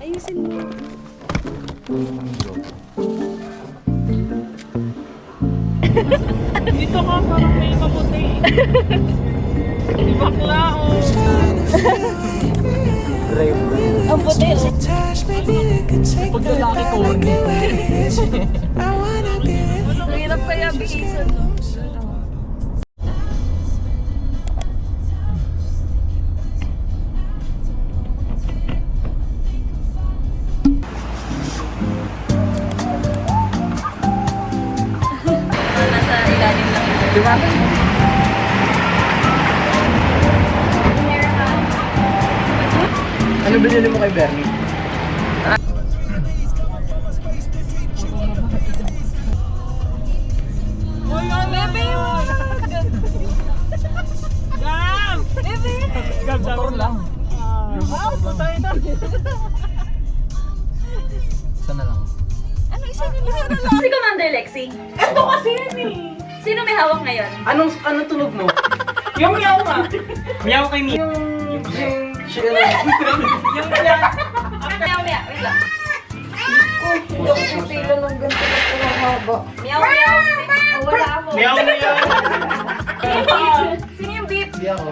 Ayusin mo. Dito ka parang may mabuti. Di bakla o. Ang puti oh. Pag lalaki corny. Ang hirap kaya bigisan no? Nasa ilalim lang yun. Di ba? Ano binili mo kay Bernie? Bebe! Gam! Bebe! Motor lang. Wow, patay na. Sana lang. Ano isa nila na lang? Si Commander Lexi. Ito kasi yan eh. Sino may hawak ngayon? Anong tunog mo? Yung meow ka. Meow kay Meow. Yung meow. Yung meow. Meow, meow. Wait lang. Hindi ako pipila ng ganito na haba. Meow, meow. Oh, wala ako. Meow meow. Sino yung beep? Hindi ako.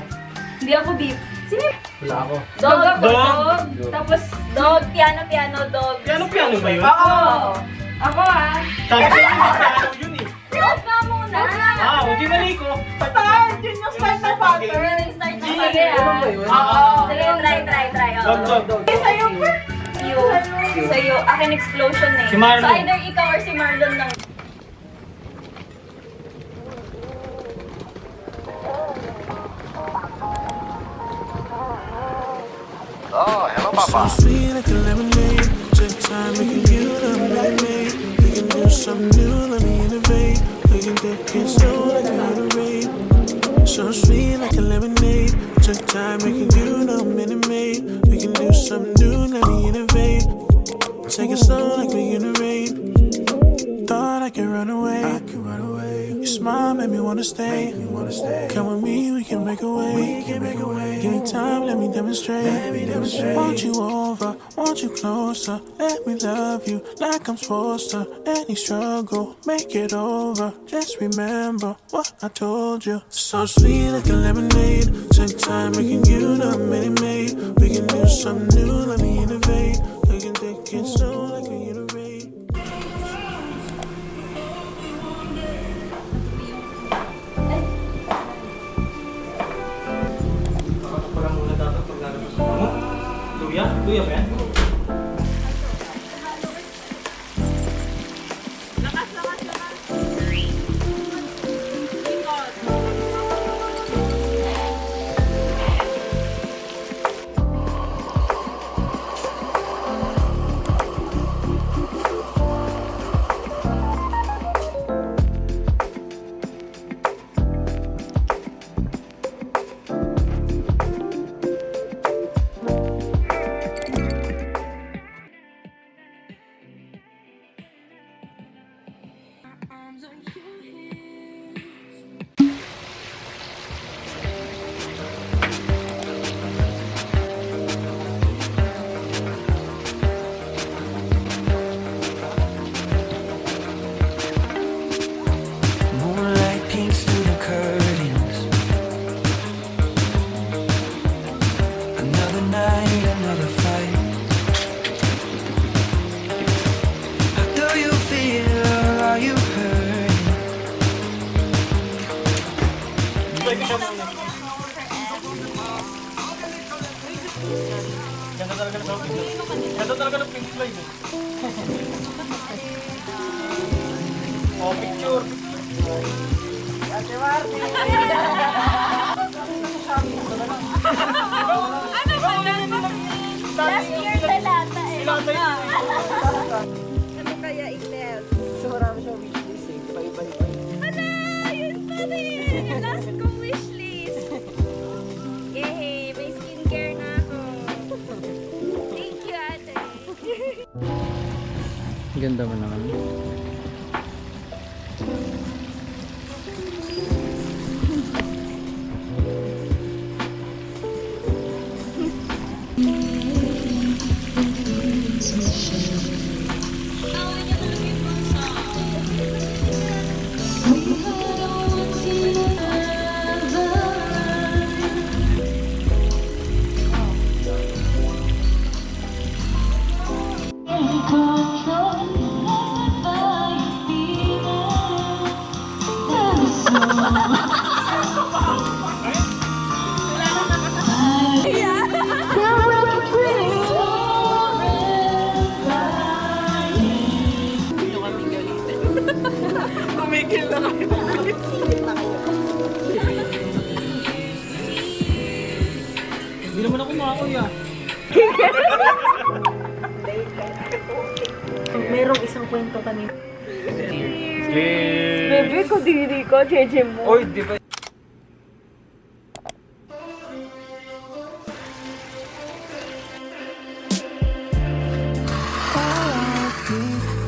Hindi ako beep. Sino yung... Wala ako. Dog. Dog. Tapos dog, piano, piano, dog. Piano ba yun? Oo. Ako ah. Sabi ko yung piano yun eh. Dog ka muna. Hindi mali ko. Start! Yun yung start na pattern. Yun yung start ng G. pag Ano ba yun? Sige, try. Dog. Sa'yo, Sa'yo, akin explosion eh. Si Marlon. So either ikaw or si Marlon lang. Oh, hello, Papa. So sweet like a lemonade. Take time, we can get up, lemonade. We can do something new, let me innovate. We can take it slow like a rain. So sweet like a lemonade. Take time, we can get up, minute. We can do something new, let me innovate. Take it slow like we in the rain. Thought I could run away. Your smile made me wanna stay. Come with me, we can make a way. Give me time, let me demonstrate. Want you over, want you closer. Let me love you like I'm supposed to. Any struggle, make it over. Just remember what I told you. So sweet like a lemonade. Take time, we can get up, minute. We can do something new, let me innovate. We can take it slow like we iterate. Parang muna dapat pag lalabas mo. Luya? Luya ba yan? Moonlight paints through the curtains. Another night, another fight. How do you feel? Are you hurting? Ganda talaga ng Pink Floyd eh. Oh, picture. Ano ba yan? Last year talata eh. Ano kaya i-test? So marami siyang wishlist eh. Iba-iba. Hala! Yun pa rin! Last kong wishlist. Yay! May skincare na ako. Thank you, ate. Ganda mo naman. Hindi naman ako makakuya. Merong isang kwento kanina. Cheers! Bebe ko, diri ko, cheche mo. Oy, di ba?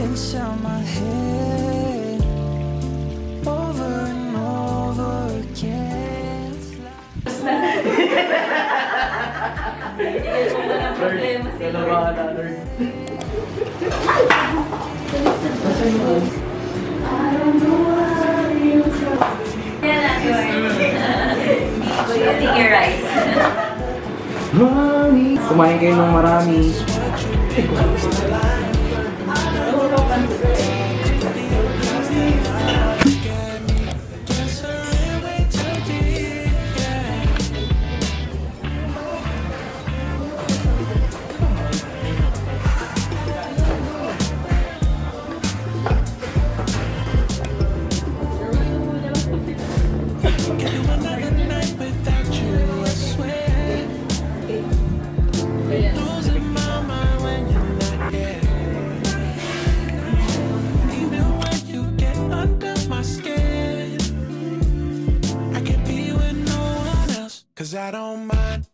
Inside my head, over and over again. Eating your rice. Kumain kayo ng marami. Another night without you, I swear. Losing my mind when you're not there. Even when you get under my skin, I can be with no one else, 'cause I don't mind.